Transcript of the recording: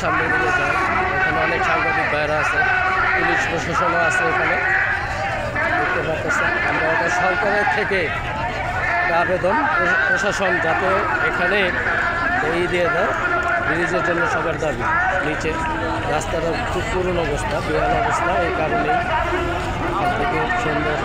সামনে দিকে যায়, এখানে অনেক সাংবাদিক ভাইরা আছে, পুলিশ প্রশাসনও আছে এখানে দেখতে পাচ্ছেন। আমরা এটা সরকারের থেকে আবেদন প্রশাসন যাতে এখানে এই দিয়ে দেয়, ব্রিজের জন্য সবার দাবি। নিচে রাস্তাটা খুব পুরনো অবস্থা, বেহাল অবস্থা, এই কারণেই এখান থেকে সুন্দর